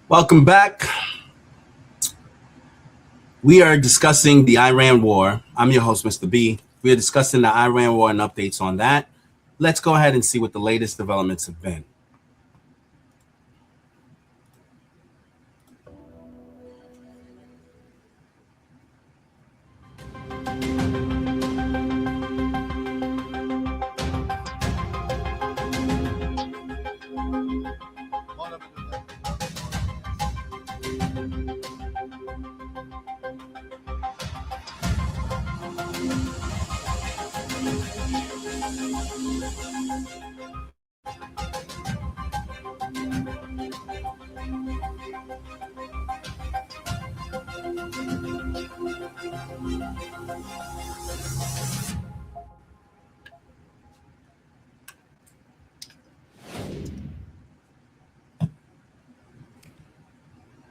Welcome back. We are discussing the Iran war. I'm your host, Mr. B. We are discussing the Iran war and updates on that. Let's go ahead and see what the latest developments have been.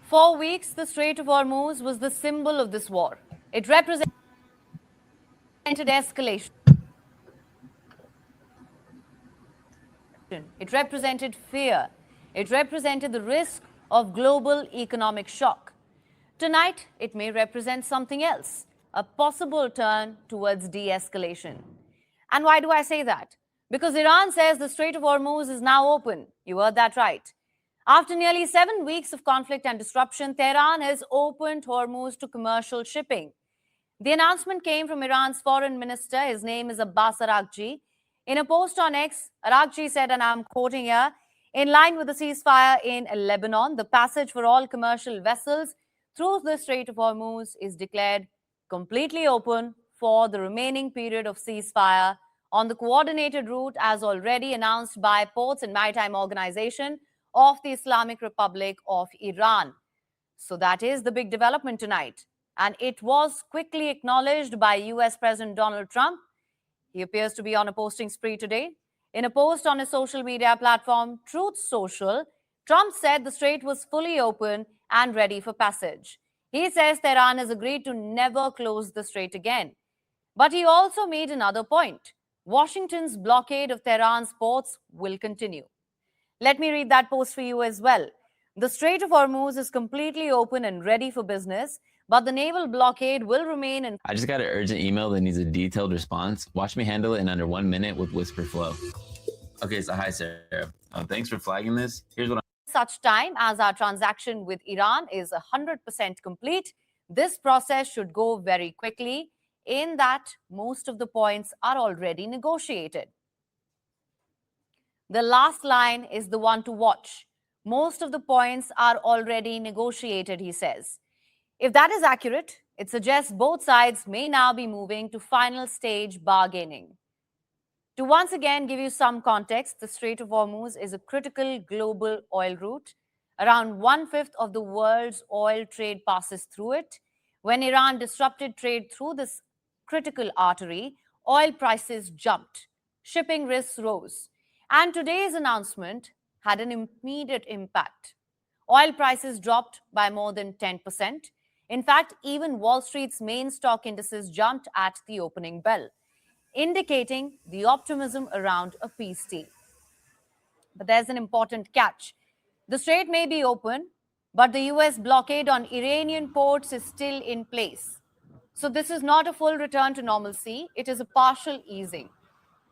For weeks, the Strait of Hormuz was the symbol of this war. It represented escalation. It represented fear. It represented the risk of global economic shock. Tonight, it may represent something else, a possible turn towards de-escalation. And why do I say that? Because Iran says the Strait of Hormuz is now open. You heard that right. After nearly 7 weeks of conflict and disruption, Tehran has opened Hormuz to commercial shipping. The announcement came from Iran's foreign minister. His name is Abbas Araghchi. In a post on X, Araghchi said, and I'm quoting here, in line with the ceasefire in Lebanon, the passage for all commercial vessels through the Strait of Hormuz is declared completely open for the remaining period of ceasefire on the coordinated route as already announced by Ports and Maritime Organization of the Islamic Republic of Iran. So that is the big development tonight. And it was quickly acknowledged by US President Donald Trump. He appears to be on a posting spree today. In a post on his social media platform, Truth Social, Trump said the strait was fully open and ready for passage. He says Tehran has agreed to never close the strait again. But he also made another point. Washington's blockade of Tehran's ports will continue. Let me read that post for you as well. The Strait of Hormuz is completely open and ready for business, but the naval blockade will remain in. I just got an urgent email that needs a detailed response. Watch me handle it in under 1 minute with Whisper Flow. Okay, so hi, Sarah. Thanks for flagging this. Here's what such time as our transaction with Iran is 100% complete, this process should go very quickly, in that most of the points are already negotiated. The last line is the one to watch. Most of the points are already negotiated, he says. If that is accurate, it suggests both sides may now be moving to final stage bargaining. To once again give you some context, the Strait of Hormuz is a critical global oil route. Around 1/5 of the world's oil trade passes through it. When Iran disrupted trade through this critical artery, oil prices jumped. Shipping risks rose. And today's announcement had an immediate impact. Oil prices dropped by more than 10%. In fact, even Wall Street's main stock indices jumped at the opening bell, indicating the optimism around a peace deal. But there's an important catch. The strait may be open, but the US blockade on Iranian ports is still in place. So this is not a full return to normalcy, it is a partial easing.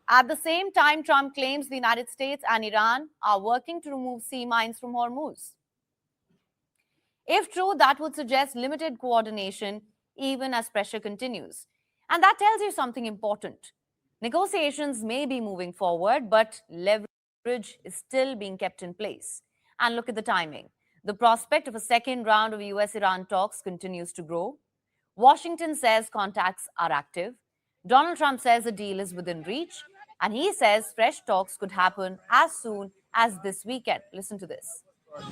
At the same time, Trump claims the United States and Iran are working to remove sea mines from Hormuz. If true, that would suggest limited coordination even as pressure continues. And that tells you something important. Negotiations may be moving forward, but leverage is still being kept in place. And look at the timing. The prospect of a second round of US-Iran talks continues to grow. Washington says contacts are active. Donald Trump says a deal is within reach. And he says fresh talks could happen as soon as this weekend. Listen to this.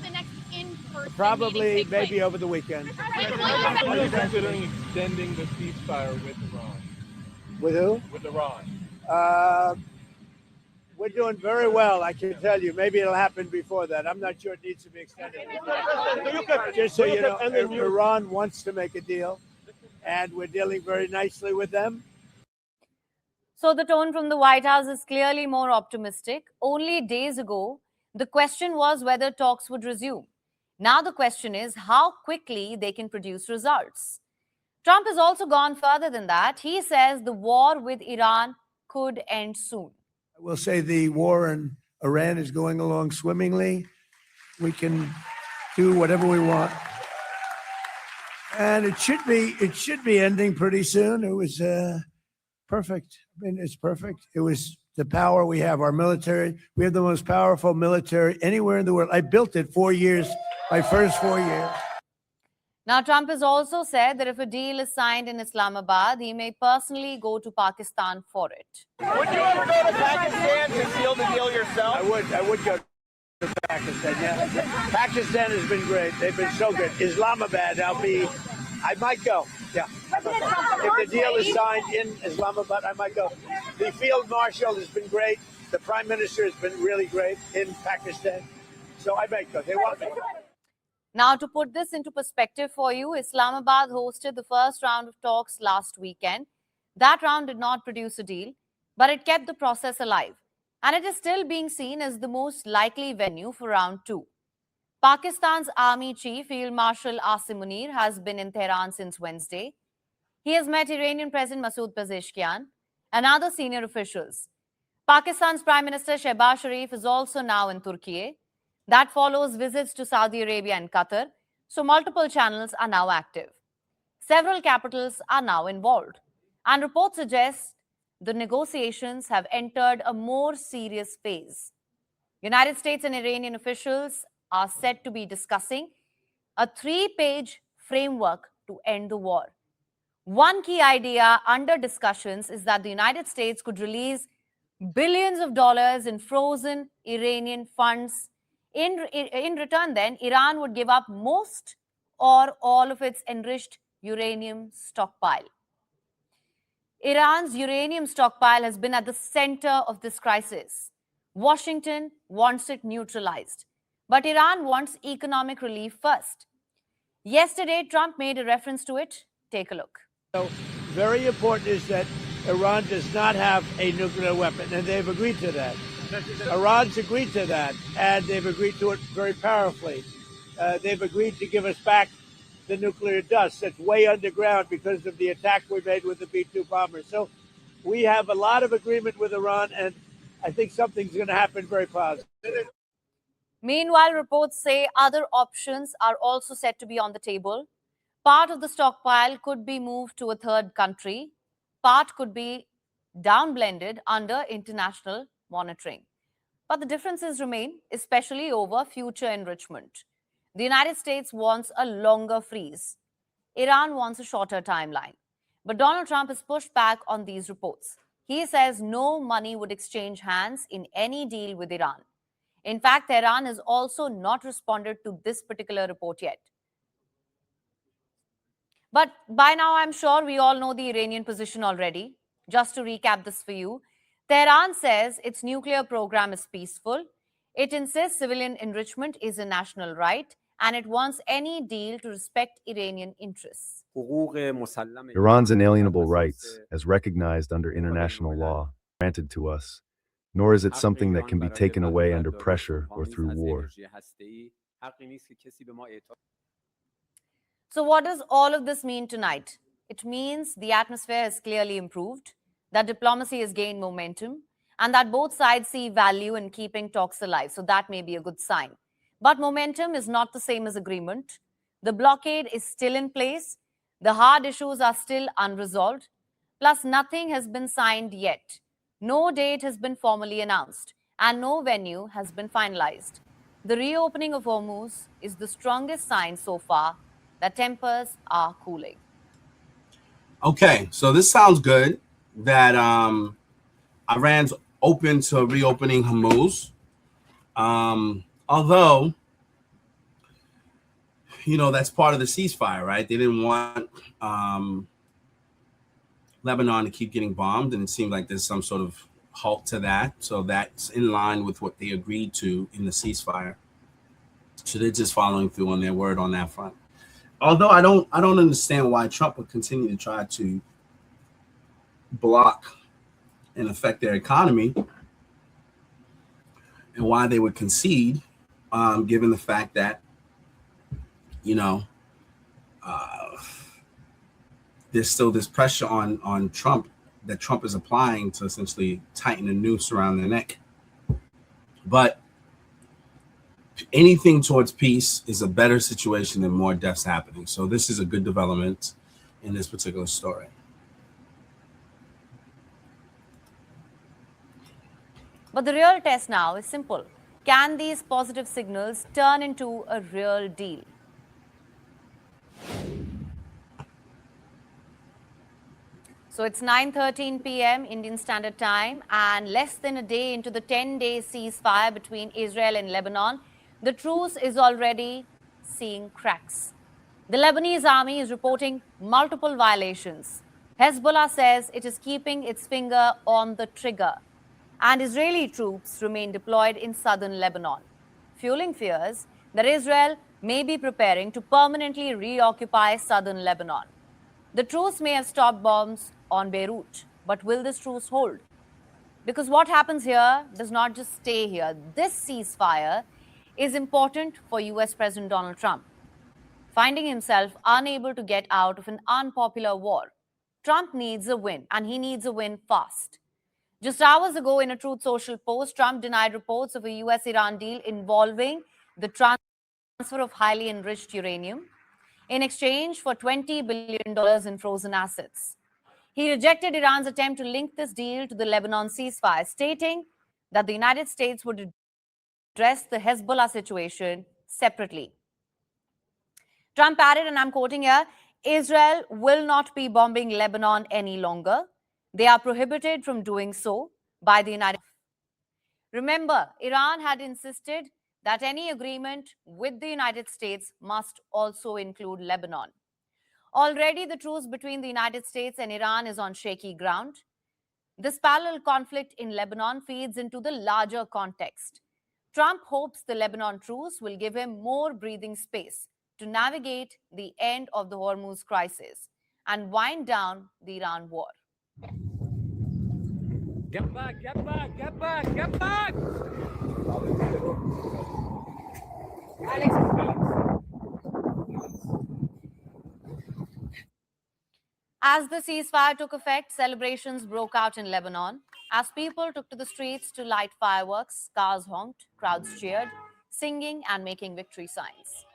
The next in-person Probably, maybe over the weekend. Are you considering extending the ceasefire with Iran? With who? With Iran. We're doing very well, I can tell you. Maybe it'll happen before that. I'm not sure it needs to be extended. Just so you know, Iran wants to make a deal, and we're dealing very nicely with them. So the tone from the White House is clearly more optimistic. Only days ago, the question was whether talks would resume. Now the question is how quickly they can produce results. Trump has also gone further than that. He says the war with Iran could end soon. I will say the war in Iran is going along swimmingly. We can do whatever we want. And it should be ending pretty soon. It was perfect. I mean, it's perfect. It was the power we have, our military. We have the most powerful military anywhere in the world. I built it 4 years, my first 4 years. Now, Trump has also said that if a deal is signed in Islamabad, he may personally go to Pakistan for it. Would you ever go to Pakistan to seal the deal yourself? I would go to Pakistan, yeah. Pakistan has been great. They've been so good. Islamabad, I might go. Yeah. If the deal is signed in Islamabad, I might go. The field marshal has been great. The prime minister has been really great in Pakistan. So I might go. They want me. Now, to put this into perspective for you, Islamabad hosted the first round of talks last weekend. That round did not produce a deal, but it kept the process alive. And it is still being seen as the most likely venue for round 2. Pakistan's Army Chief Field Marshal Asim Munir has been in Tehran since Wednesday. He has met Iranian President Masoud Pezeshkian and other senior officials. Pakistan's Prime Minister Shehbaz Sharif is also now in Turkey. That follows visits to Saudi Arabia and Qatar, so multiple channels are now active. Several capitals are now involved, and reports suggest the negotiations have entered a more serious phase. United States and Iranian officials are said to be discussing a 3-page framework to end the war. One key idea under discussions is that the United States could release billions of dollars in frozen Iranian funds. In return, then, Iran would give up most or all of its enriched uranium stockpile. Iran's uranium stockpile has been at the center of this crisis. Washington wants it neutralized, but Iran wants economic relief first. Yesterday, Trump made a reference to it. Take a look. So, very important is that Iran does not have a nuclear weapon, and they've agreed to that. Iran's agreed to that, and they've agreed to it very powerfully. They've agreed to give us back the nuclear dust that's way underground because of the attack we made with the B-2 bomber. So we have a lot of agreement with Iran, and I think something's going to happen very positive. Meanwhile, reports say other options are also set to be on the table. Part of the stockpile could be moved to a third country. Part could be downblended under international monitoring. But the differences remain, especially over future enrichment. The United States wants a longer freeze. Iran wants a shorter timeline. But Donald Trump has pushed back on these reports. He says no money would exchange hands in any deal with Iran. In fact, Tehran has also not responded to this particular report yet. But by now, I'm sure we all know the Iranian position already. Just to recap this for you, Tehran says its nuclear program is peaceful. It insists civilian enrichment is a national right, and it wants any deal to respect Iranian interests. Iran's inalienable rights, as recognized under international law, granted to us, nor is it something that can be taken away under pressure or through war. So what does all of this mean tonight? It means the atmosphere has clearly improved, that diplomacy has gained momentum, and that both sides see value in keeping talks alive. So that may be a good sign. But momentum is not the same as agreement. The blockade is still in place. The hard issues are still unresolved. Plus, nothing has been signed yet. No date has been formally announced, and no venue has been finalized. The reopening of Homuz is the strongest sign so far that tempers are cooling. Okay, so this sounds good, that Iran's open to reopening Homuz. Although, you know, that's part of the ceasefire, right? They didn't want Lebanon to keep getting bombed, and it seemed like there's some sort of halt to that. So that's in line with what they agreed to in the ceasefire. So they're just following through on their word on that front. Although I don't understand why Trump would continue to try to block and affect their economy, and why they would concede, given the fact that you know, there's still this pressure on Trump that Trump is applying to essentially tighten the noose around their neck. But anything towards peace is a better situation than more deaths happening. So this is a good development in this particular story. But the real test now is simple. Can these positive signals turn into a real deal? So it's 9:13 p.m. Indian Standard Time, and less than a day into the 10-day ceasefire between Israel and Lebanon, the truce is already seeing cracks. The Lebanese army is reporting multiple violations. Hezbollah says it is keeping its finger on the trigger, and Israeli troops remain deployed in southern Lebanon, fueling fears that Israel may be preparing to permanently reoccupy southern Lebanon. The truce may have stopped bombs on Beirut, but will this truce hold? Because what happens here does not just stay here. This ceasefire is important for US President Donald Trump. Finding himself unable to get out of an unpopular war, Trump needs a win, and he needs a win fast. Just hours ago, in a Truth Social post, Trump denied reports of a US-Iran deal involving the transfer of highly enriched uranium in exchange for $20 billion in frozen assets. He rejected Iran's attempt to link this deal to the Lebanon ceasefire, stating that the United States would address the Hezbollah situation separately. Trump added, and I'm quoting here, Israel will not be bombing Lebanon any longer. They are prohibited from doing so by the United States. Remember, Iran had insisted that any agreement with the United States must also include Lebanon. Already, the truce between the United States and Iran is on shaky ground. This parallel conflict in Lebanon feeds into the larger context. Trump hopes the Lebanon truce will give him more breathing space to navigate the end of the Hormuz crisis and wind down the Iran war. Get back, get back, get back, get back! As the ceasefire took effect, celebrations broke out in Lebanon. As people took to the streets to light fireworks, cars honked, crowds cheered, singing and making victory signs.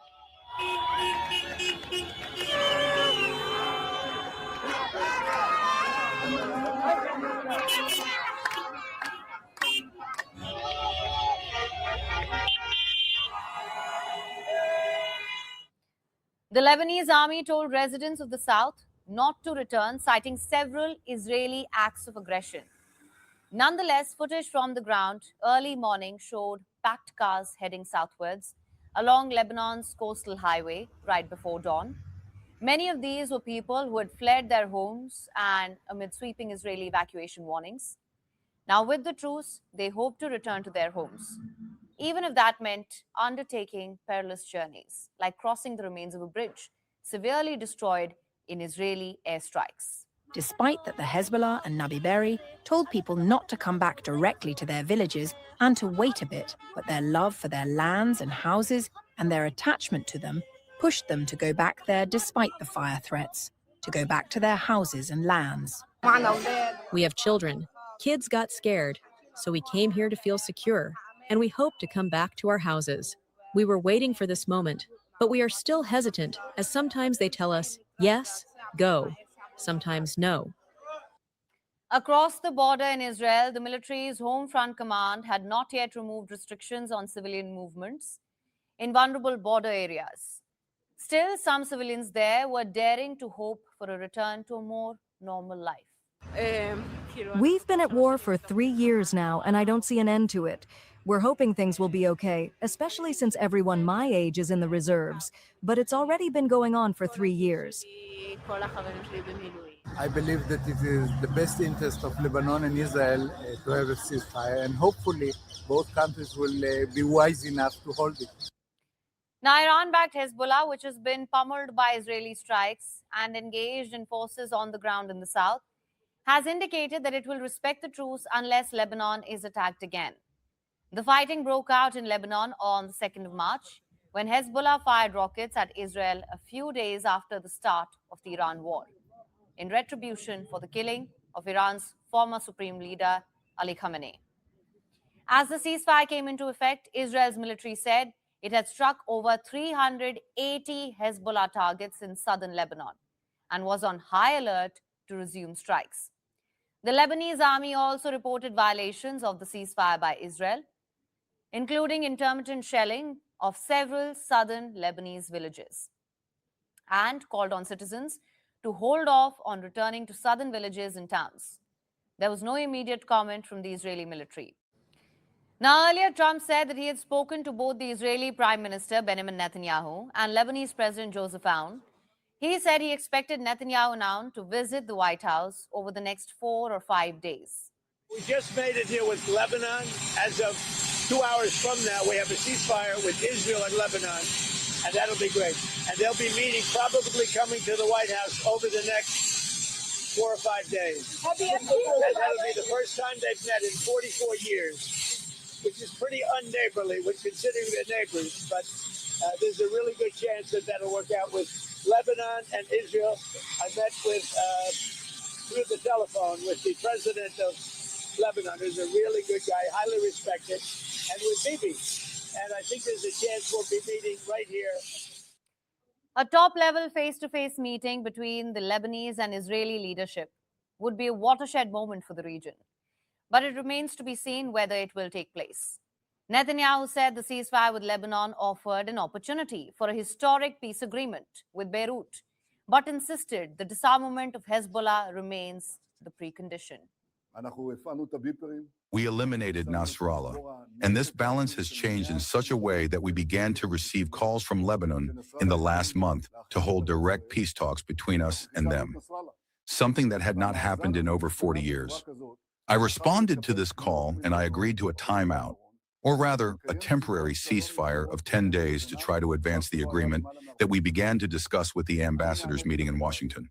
The Lebanese army told residents of the south not to return, citing several Israeli acts of aggression. Nonetheless, footage from the ground early morning showed packed cars heading southwards along Lebanon's coastal highway right before dawn. Many of these were people who had fled their homes and amid sweeping Israeli evacuation warnings. Now, with the truce, they hope to return to their homes, even if that meant undertaking perilous journeys, like crossing the remains of a bridge severely destroyed in Israeli airstrikes. Despite that the Hezbollah and Nabi Berri told people not to come back directly to their villages and to wait a bit, but their love for their lands and houses and their attachment to them pushed them to go back there despite the fire threats, to go back to their houses and lands. We have children. Kids got scared, so we came here to feel secure, and we hope to come back to our houses. We were waiting for this moment, but we are still hesitant, as sometimes they tell us, yes, go, sometimes no. Across the border in Israel, the military's Home Front Command had not yet removed restrictions on civilian movements in vulnerable border areas. Still, some civilians there were daring to hope for a return to a more normal life. We've been at war for 3 years now, and I don't see an end to it. We're hoping things will be okay, especially since everyone my age is in the reserves. But it's already been going on for 3 years. I believe that it is the best interest of Lebanon and Israel to have a ceasefire, and hopefully both countries will be wise enough to hold it. Now, Iran-backed Hezbollah, which has been pummeled by Israeli strikes and engaged in forces on the ground in the south, has indicated that it will respect the truce unless Lebanon is attacked again. The fighting broke out in Lebanon on the 2nd of March, when Hezbollah fired rockets at Israel a few days after the start of the Iran war, in retribution for the killing of Iran's former supreme leader, Ali Khamenei. As the ceasefire came into effect, Israel's military said it had struck over 380 Hezbollah targets in southern Lebanon and was on high alert to resume strikes. The Lebanese army also reported violations of the ceasefire by Israel, including intermittent shelling of several southern Lebanese villages, and called on citizens to hold off on returning to southern villages and towns. There was no immediate comment from the Israeli military. Now, earlier, Trump said that he had spoken to both the Israeli Prime Minister Benjamin Netanyahu and Lebanese President Joseph Aoun. He said he expected Netanyahu now to visit the White House over the next 4 or 5 days. We just made it here with Lebanon. As of 2 hours from now, we have a ceasefire with Israel and Lebanon, and that'll be great. And they'll be meeting, probably coming to the White House over the next 4 or 5 days. And that'll be the first time they've met in 44 years, which is pretty unneighborly, considering they're neighbors. But there's a really good chance that that'll work out with Lebanon and Israel. I met with, through the telephone, with the president of Lebanon, who's a really good guy, highly respected, and with Bibi. And I think there's a chance we'll be meeting right here. A top-level face-to-face meeting between the Lebanese and Israeli leadership would be a watershed moment for the region. But it remains to be seen whether it will take place. Netanyahu said the ceasefire with Lebanon offered an opportunity for a historic peace agreement with Beirut, but insisted the disarmament of Hezbollah remains the precondition. We eliminated Nasrallah, and this balance has changed in such a way that we began to receive calls from Lebanon in the last month to hold direct peace talks between us and them, something that had not happened in over 40 years. I responded to this call and I agreed to a timeout, or rather a temporary ceasefire of 10 days to try to advance the agreement that we began to discuss with the ambassadors meeting in Washington.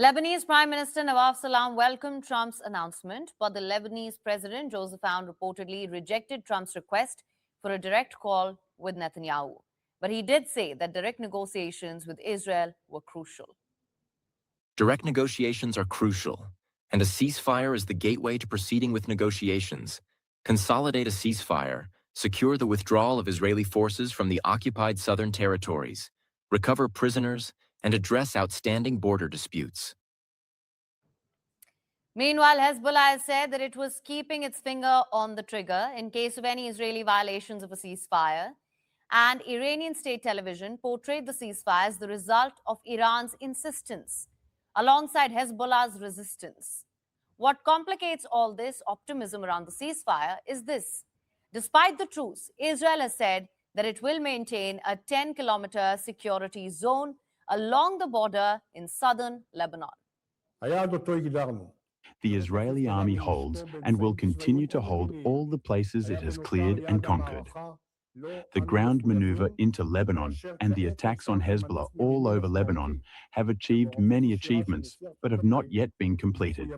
Lebanese Prime Minister Nawaf Salam welcomed Trump's announcement, but the Lebanese President Joseph Aoun reportedly rejected Trump's request for a direct call with Netanyahu. But he did say that direct negotiations with Israel were crucial. Direct negotiations are crucial, and a ceasefire is the gateway to proceeding with negotiations. Consolidate a ceasefire, secure the withdrawal of Israeli forces from the occupied southern territories, recover prisoners, and address outstanding border disputes. Meanwhile, Hezbollah has said that it was keeping its finger on the trigger in case of any Israeli violations of a ceasefire, and Iranian state television portrayed the ceasefire as the result of Iran's insistence, alongside Hezbollah's resistance. What complicates all this optimism around the ceasefire is this. Despite the truce, Israel has said that it will maintain a 10-kilometer security zone along the border in southern Lebanon. The Israeli army holds and will continue to hold all the places it has cleared and conquered. The ground maneuver into Lebanon and the attacks on Hezbollah all over Lebanon have achieved many achievements, but have not yet been completed.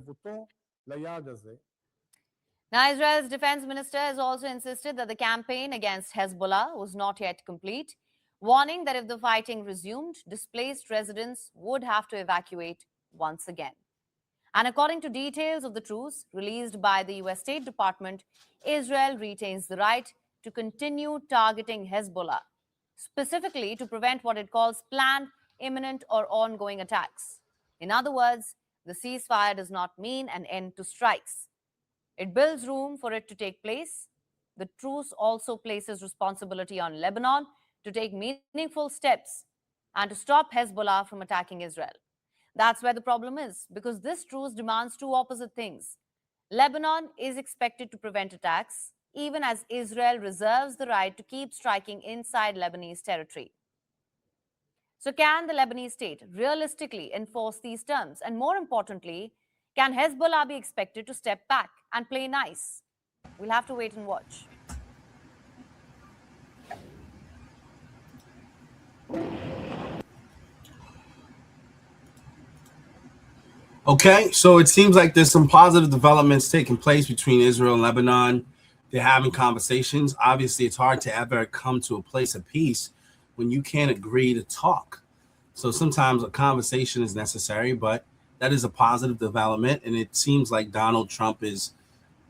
Now, Israel's defense minister has also insisted that the campaign against Hezbollah was not yet complete, warning that if the fighting resumed, displaced residents would have to evacuate once again. And according to details of the truce released by the US State Department, Israel retains the right to continue targeting Hezbollah, specifically to prevent what it calls planned, imminent, or ongoing attacks. In other words, the ceasefire does not mean an end to strikes. It builds room for it to take place. The truce also places responsibility on Lebanon to take meaningful steps and to stop Hezbollah from attacking Israel. That's where the problem is, because this truce demands two opposite things. Lebanon is expected to prevent attacks, even as Israel reserves the right to keep striking inside Lebanese territory. So can the Lebanese state realistically enforce these terms? And more importantly, can Hezbollah be expected to step back and play nice? We'll have to wait and watch. Okay, so it seems like there's some positive developments taking place between Israel and Lebanon. they're having conversations. Obviously, it's hard to ever come to a place of peace when you can't agree to talk. So sometimes a conversation is necessary, but that is a positive development. And it seems like Donald Trump is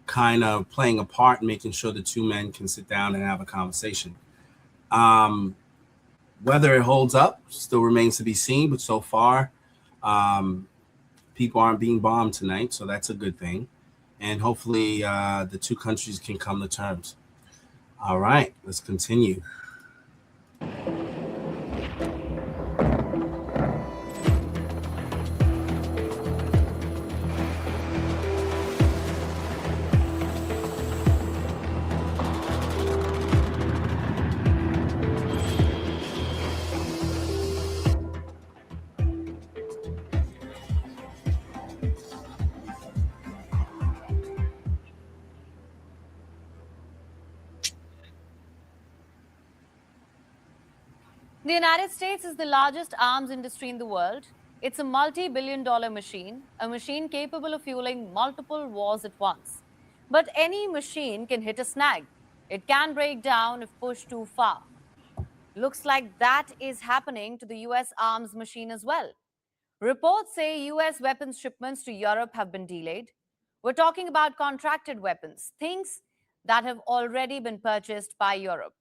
kind of playing a part in making sure the two men can sit down and have a conversation. Whether it holds up still remains to be seen, but so far, people aren't being bombed tonight, so that's a good thing. And hopefully the two countries can come to terms. All right, let's continue. The United States is the largest arms industry in the world. It's a multi-billion-dollar machine, a machine capable of fueling multiple wars at once. But any machine can hit a snag. It can break down if pushed too far. Looks like that is happening to the US arms machine as well. Reports say US weapons shipments to Europe have been delayed. We're talking about contracted weapons, things that have already been purchased by Europe.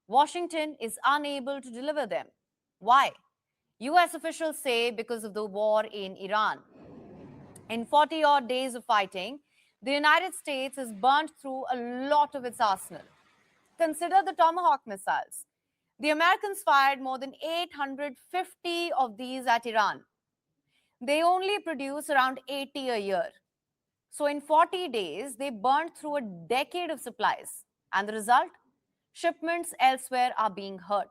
Washington is unable to deliver them. Why? US officials say because of the war in Iran. In 40-odd days of fighting, the United States has burnt through a lot of its arsenal. Consider the Tomahawk missiles. The Americans fired more than 850 of these at Iran. They only produce around 80 a year. So in 40 days, they burnt through a decade of supplies. And the result? Shipments elsewhere are being hurt.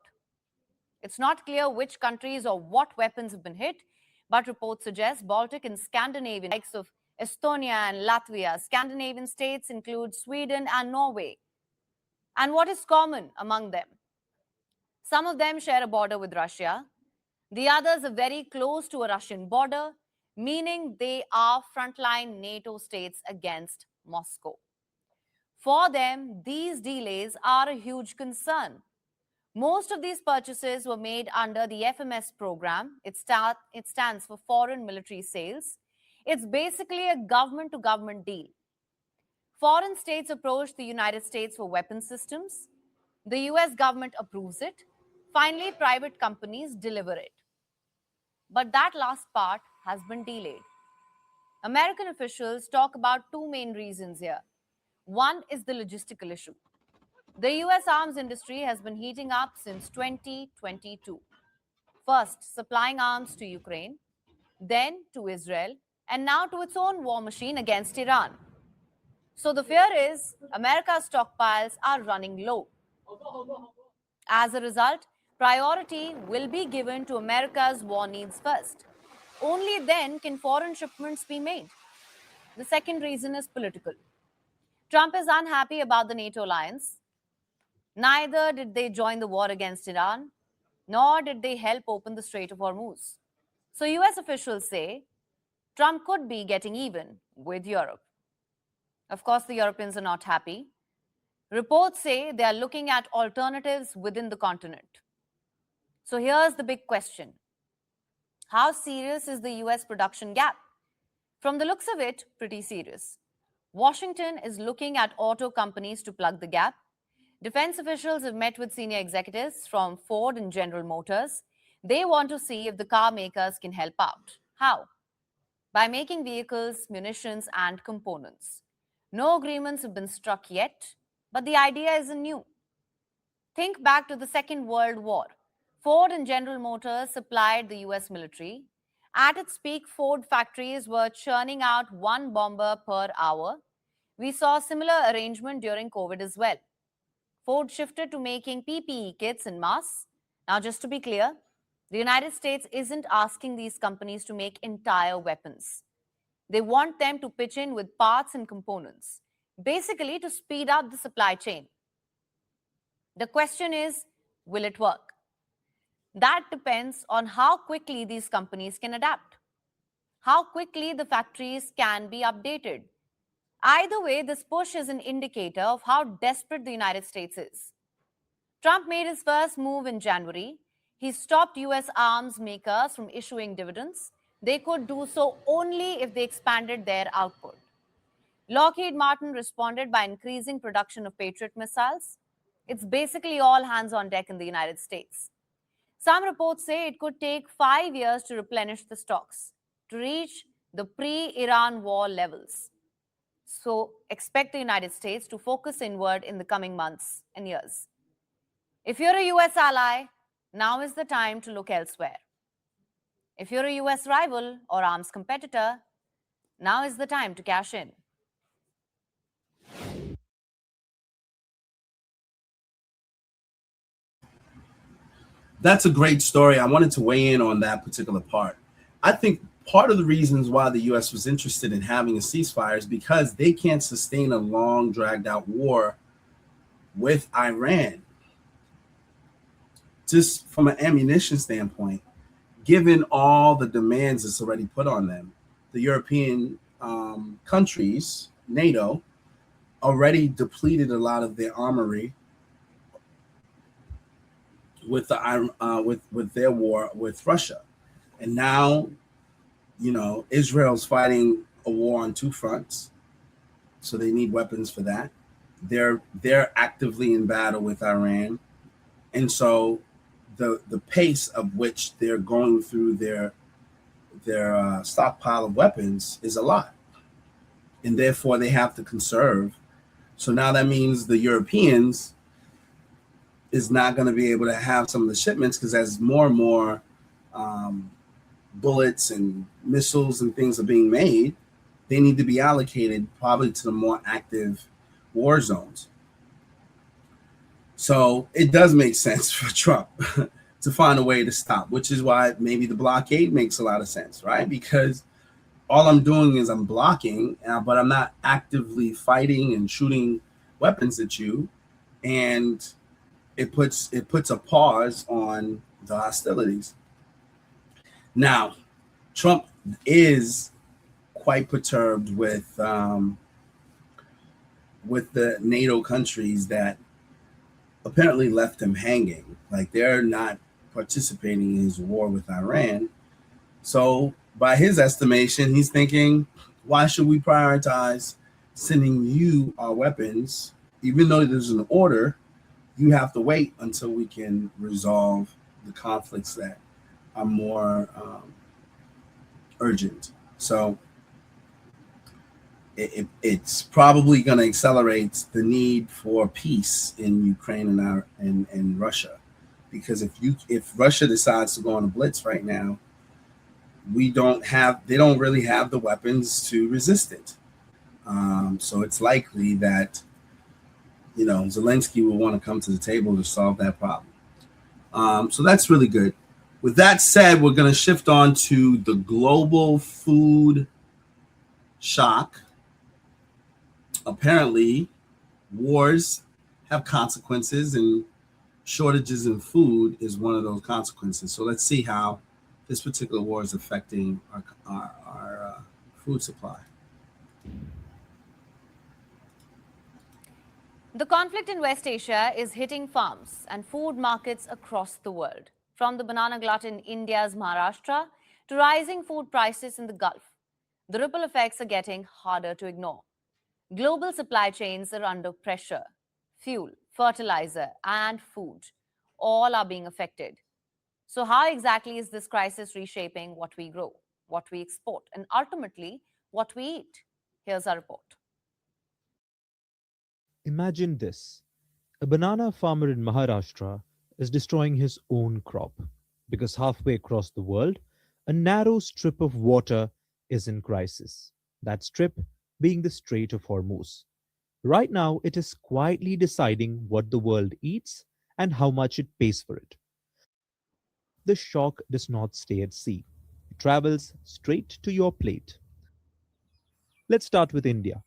It's not clear which countries or what weapons have been hit, but reports suggest Baltic and Scandinavian, likes of Estonia and Latvia. Scandinavian states include Sweden and Norway. And what is common among them? Some of them share a border with Russia. The others are very close to a Russian border, meaning they are frontline NATO states against Moscow. For them, these delays are a huge concern. Most of these purchases were made under the FMS program. It stands for Foreign Military Sales. It's basically a government-to-government deal. Foreign states approach the United States for weapon systems. The US government approves it. Finally, private companies deliver it. But that last part has been delayed. American officials talk about two main reasons here. One is the logistical issue. The US arms industry has been heating up since 2022. First, supplying arms to Ukraine, then to Israel, and now to its own war machine against Iran. So the fear is America's stockpiles are running low. As a result, priority will be given to America's war needs first. Only then can foreign shipments be made. The second reason is political. Trump is unhappy about the NATO alliance. Neither did they join the war against Iran, nor did they help open the Strait of Hormuz. So US officials say Trump could be getting even with Europe. Of course, the Europeans are not happy. Reports say they are looking at alternatives within the continent. So here's the big question. How serious is the US production gap? From the looks of it, pretty serious. Washington is looking at auto companies to plug the gap. Defense officials have met with senior executives from Ford and General Motors. They want to see if the car makers can help out. How? By making vehicles, munitions, and components. No agreements have been struck yet, but the idea isn't new. Think back to the Second World War. Ford and General Motors supplied the US military. At its peak, Ford factories were churning out one bomber per hour. We saw a similar arrangement during COVID as well. Ford shifted to making PPE kits en masse. Now, just to be clear, the United States isn't asking these companies to make entire weapons. They want them to pitch in with parts and components, basically to speed up the supply chain. The question is, will it work? That depends on how quickly these companies can adapt, how quickly the factories can be updated, Either way, this push is an indicator of how desperate the United States is. Trump made his first move in January. He stopped US arms makers from issuing dividends. They could do so only if they expanded their output. Lockheed Martin responded by increasing production of Patriot missiles. It's basically all hands on deck in the United States. Some reports say it could take 5 years to replenish the stocks to reach the pre Iran war levels. So expect the United States to focus inward in the coming months and years. If you're a US ally, now is the time to look elsewhere. If you're a US rival or arms competitor, now is the time to cash in. That's a great story. I wanted to weigh in on that particular part. I think part of the reasons why the U.S. was interested in having a ceasefire is because they can't sustain a long, dragged out war with Iran. Just from an ammunition standpoint, given all the demands that's already put on them, the European countries, NATO, already depleted a lot of their armory with with their war with Russia, and now, Israel's fighting a war on two fronts, so they need weapons for that. They're actively in battle with Iran, and so the pace of which they're going through their stockpile of weapons is a lot, and therefore they have to conserve. So now that means the Europeans is not going to be able to have some of the shipments, because as more and more bullets and missiles and things are being made, they need to be allocated probably to the more active war zones. So it does make sense for Trump to find a way to stop, which is why maybe the blockade makes a lot of sense, right? Because all I'm doing is I'm blocking, but I'm not actively fighting and shooting weapons at you, and it puts a pause on the hostilities. Now, Trump is quite perturbed with the NATO countries that apparently left him hanging. Like, they're not participating in his war with Iran. So by his estimation, he's thinking, why should we prioritize sending you our weapons? Even though there's an order, you have to wait until we can resolve the conflicts that are more urgent. So it's probably going to accelerate the need for peace in Ukraine and Russia, because if Russia decides to go on a blitz right now, they don't really have the weapons to resist it. So it's likely that Zelensky will want to come to the table to solve that problem. So that's really good. With that said, we're going to shift on to the global food shock. Apparently, wars have consequences, and shortages in food is one of those consequences. So let's see how this particular war is affecting our food supply. The conflict in West Asia is hitting farms and food markets across the world, from the banana glut in India's Maharashtra to rising food prices in the Gulf. The ripple effects are getting harder to ignore. Global supply chains are under pressure. Fuel, fertilizer, and food all are being affected. So how exactly is this crisis reshaping what we grow, what we export, and ultimately what we eat? Here's our report. Imagine this. A banana farmer in Maharashtra is destroying his own crop because halfway across the world, a narrow strip of water is in crisis. That strip being the Strait of Hormuz. Right now, it is quietly deciding what the world eats and how much it pays for it. The shock does not stay at sea. It travels straight to your plate. Let's start with India.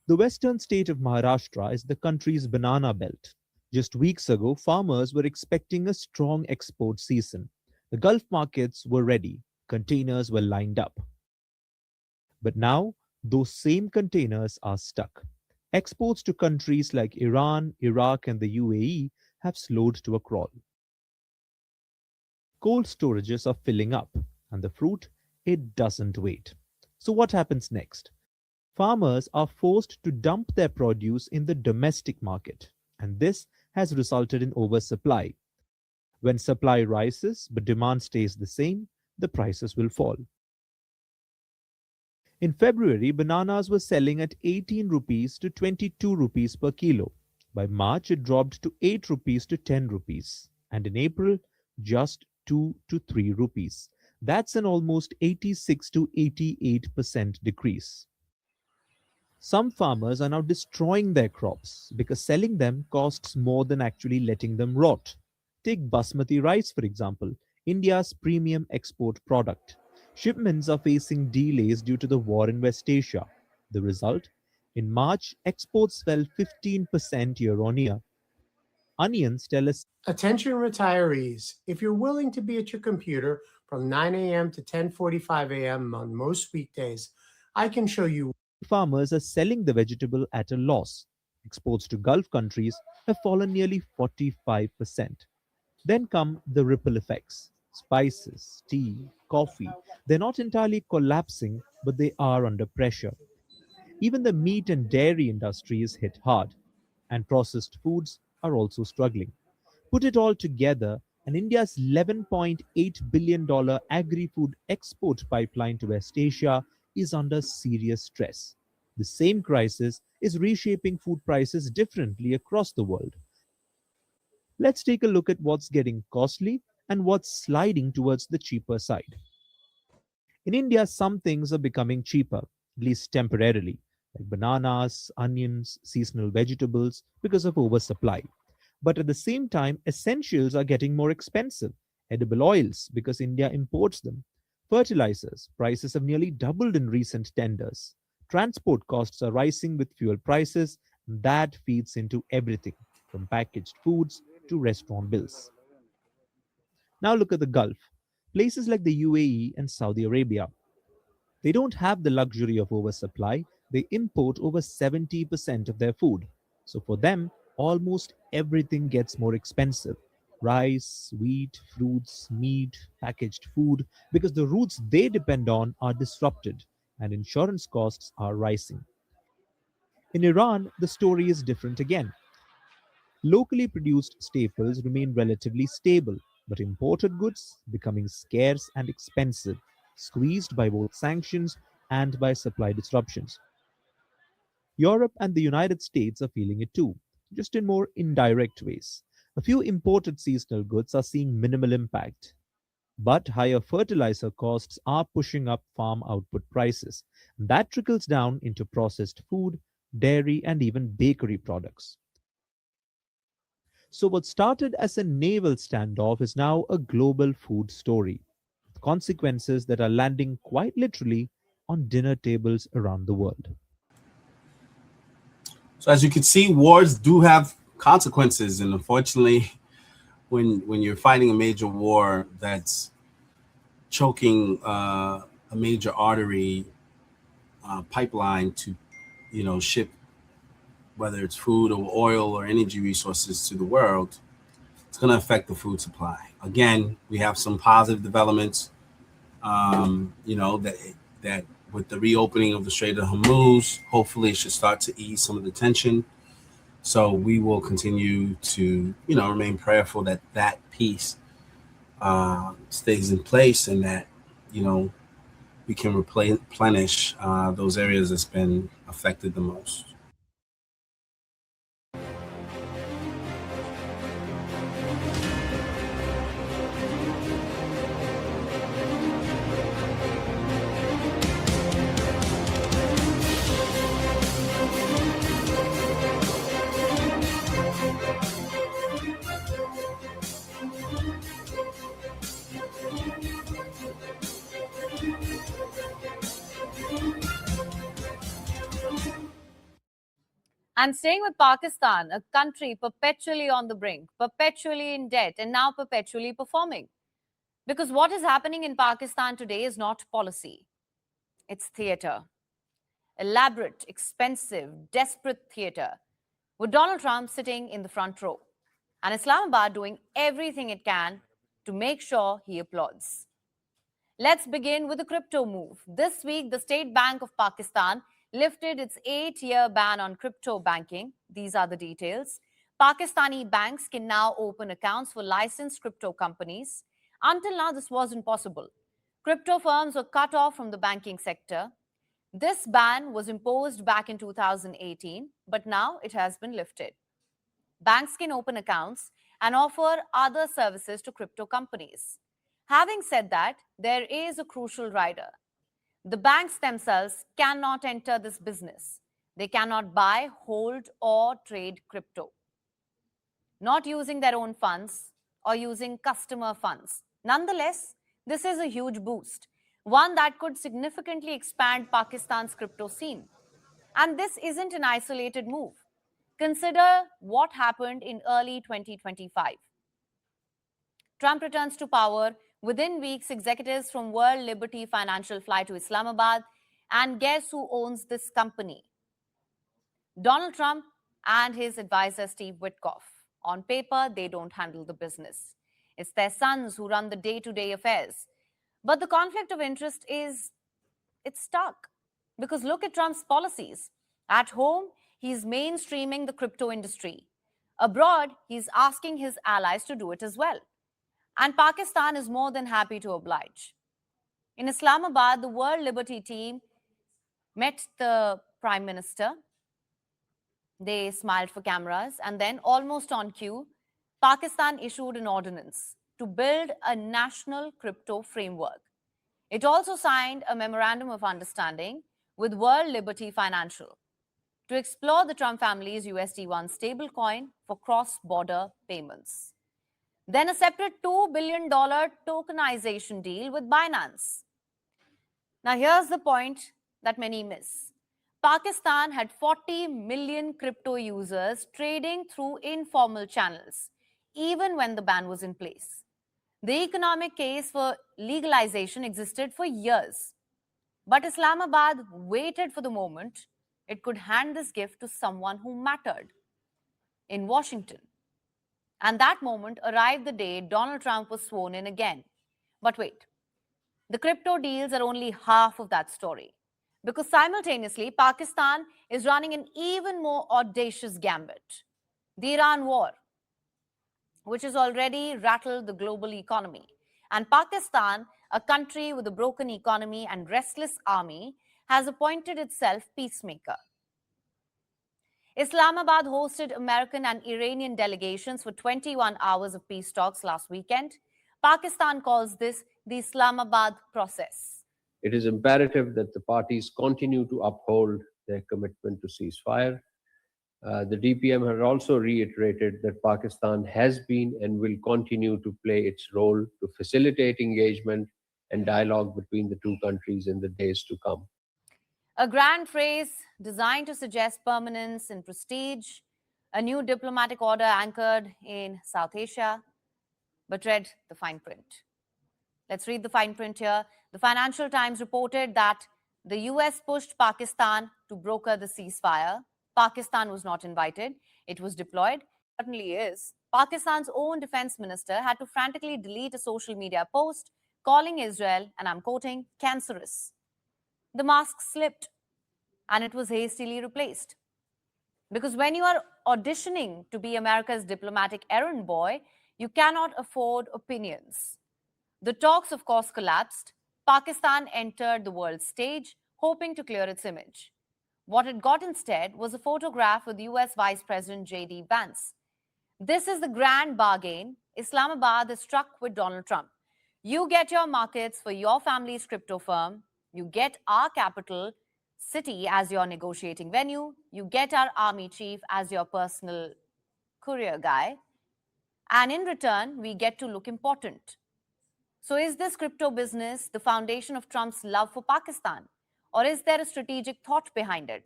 The western state of Maharashtra is the country's banana belt. Just weeks ago, farmers were expecting a strong export season. The Gulf markets were ready, containers were lined up. But now, Those same containers are stuck. Exports to countries like Iran, Iraq, and the UAE have slowed to a crawl. Cold storages are filling up, and the fruit, it doesn't wait. So, what happens next? Farmers are forced to dump their produce in the domestic market, and this has resulted in oversupply. When supply rises but demand stays the same, the prices will fall. In February, bananas were selling at 18 rupees to 22 rupees per kilo. By March, it dropped to 8 rupees to 10 rupees, and in April, just 2 to 3 rupees. That's an almost 86 to 88% decrease. Some farmers are now destroying their crops because selling them costs more than actually letting them rot. Take basmati rice, for example, India's premium export product. Shipments are facing delays due to the war in West Asia. The result? In March, exports fell 15% year on year. Onions tell us. Attention retirees, if you're willing to be at your computer from 9 a.m. to 10:45 a.m. on most weekdays, I can show you. Farmers are selling the vegetable at a loss. Exports to Gulf countries have fallen nearly 45%. Then come the ripple effects. Spices, tea, coffee, they're not entirely collapsing, but they are under pressure. Even the meat and dairy industry is hit hard, and processed foods are also struggling. Put it all together, and India's $11.8 billion agri-food export pipeline to West Asia is under serious stress. The same crisis is reshaping food prices differently across the world. Let's take a look at what's getting costly and what's sliding towards the cheaper side. In India, some things are becoming cheaper, at least temporarily, like bananas, onions, seasonal vegetables, because of oversupply. But at the same time, essentials are getting more expensive. Edible oils, because India imports them. Fertilizers, prices have nearly doubled in recent tenders. Transport costs are rising with fuel prices, and that feeds into everything, from packaged foods to restaurant bills. Now look at the Gulf. Places like the UAE and Saudi Arabia. They don't have the luxury of oversupply. They import over 70% of their food. So for them, almost everything gets more expensive. Rice, wheat, fruits, meat, packaged food, because the routes they depend on are disrupted and insurance costs are rising. In Iran, the story is different again. Locally produced staples remain relatively stable, but imported goods becoming scarce and expensive, squeezed by both sanctions and by supply disruptions. Europe and the United States are feeling it too, just in more indirect ways. A few imported seasonal goods are seeing minimal impact, but higher fertilizer costs are pushing up farm output prices. That trickles down into processed food, dairy, and even bakery products. So, what started as a naval standoff is now a global food story, with consequences that are landing quite literally on dinner tables around the world. So as you can see, wars do have consequences, and unfortunately, when you're fighting a major war that's choking a major artery pipeline to, ship whether it's food or oil or energy resources to the world, it's going to affect the food supply. Again, we have some positive developments. That with the reopening of the Strait of Homuz, hopefully it should start to ease some of the tension. So we will continue to, remain prayerful that that peace stays in place and that, we can replenish those areas that's been affected the most. And staying with Pakistan, a country perpetually on the brink, perpetually in debt, and now perpetually performing. Because what is happening in Pakistan today is not policy, it's theater. elaborate, expensive, desperate theater, with Donald Trump sitting in the front row and Islamabad doing everything it can to make sure he applauds. Let's begin with the crypto move. This week, the State Bank of Pakistan lifted its 8-year ban on crypto banking. These are the details. Pakistani banks can now open accounts for licensed crypto companies. Until now, this wasn't possible. Crypto firms were cut off from the banking sector. This ban was imposed back in 2018, but now it has been lifted. Banks can open accounts and offer other services to crypto companies. Having said that, there is a crucial rider. The banks themselves cannot enter this business. They cannot buy, hold, or trade crypto, not using their own funds or using customer funds. Nonetheless, this is a huge boost, one that could significantly expand Pakistan's crypto scene. And this isn't an isolated move. Consider what happened in early 2025. Trump returns to power. Within weeks, executives from World Liberty Financial fly to Islamabad. And guess who owns this company? Donald Trump and his advisor, Steve Witkoff. On paper, they don't handle the business. It's their sons who run the day-to-day affairs. But the conflict of interest it's stark. Because look at Trump's policies. At home, he's mainstreaming the crypto industry. Abroad, he's asking his allies to do it as well. And Pakistan is more than happy to oblige. In Islamabad, the World Liberty team met the Prime Minister. They smiled for cameras, and then, almost on cue, Pakistan issued an ordinance to build a national crypto framework. It also signed a memorandum of understanding with World Liberty Financial to explore the Trump family's USD1 stablecoin for cross-border payments. Then a separate $2 billion tokenization deal with Binance. Now, here's the point that many miss. Pakistan had 40 million crypto users trading through informal channels, even when the ban was in place. The economic case for legalization existed for years. But Islamabad waited for the moment it could hand this gift to someone who mattered in Washington. And that moment arrived the day Donald Trump was sworn in again. But wait, the crypto deals are only half of that story. Because simultaneously, Pakistan is running an even more audacious gambit. The Iran war, which has already rattled the global economy. And Pakistan, a country with a broken economy and restless army, has appointed itself peacemaker. Islamabad hosted American and Iranian delegations for 21 hours of peace talks last weekend. Pakistan calls this the Islamabad process. It is imperative that the parties continue to uphold their commitment to ceasefire. The DPM has also reiterated that Pakistan has been and will continue to play its role to facilitate engagement and dialogue between the two countries in the days to come. A grand phrase designed to suggest permanence and prestige, a new diplomatic order anchored in South Asia. But read the fine print. Let's read the fine print here. The Financial Times reported that the US pushed Pakistan to broker the ceasefire. Pakistan was not invited. It was deployed. It certainly is. Pakistan's own defense minister had to frantically delete a social media post calling Israel, and I'm quoting, cancerous. The mask slipped and it was hastily replaced. Because when you are auditioning to be America's diplomatic errand boy, you cannot afford opinions. The talks, of course, collapsed. Pakistan entered the world stage, hoping to clear its image. What it got instead was a photograph with US Vice President J.D. Vance. This is the grand bargain Islamabad has struck with Donald Trump. You get your markets for your family's crypto firm. You get our capital city as your negotiating venue. You get our army chief as your personal courier guy. And in return, we get to look important. So is this crypto business the foundation of Trump's love for Pakistan? Or is there a strategic thought behind it?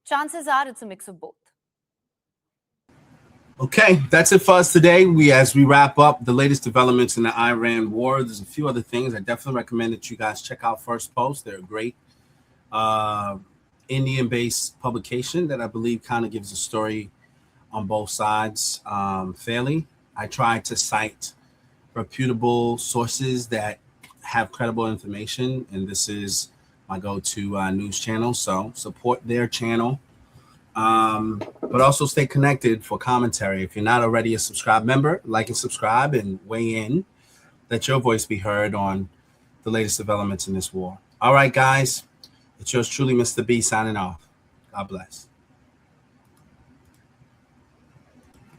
Chances are it's a mix of both. Okay, that's it for us today. As we wrap up the latest developments in the Iran war, there's a few other things I definitely recommend that you guys check out First Post. They're great. Indian-based publication that I believe kind of gives a story on both sides fairly. I try to cite reputable sources that have credible information, and this is my go-to news channel. So support their channel, but also stay connected for commentary. If you're not already a subscribed member, like and subscribe and weigh in. Let your voice be heard on the latest developments in this war. All right, guys, it's yours truly, Mr. B, signing off. God bless.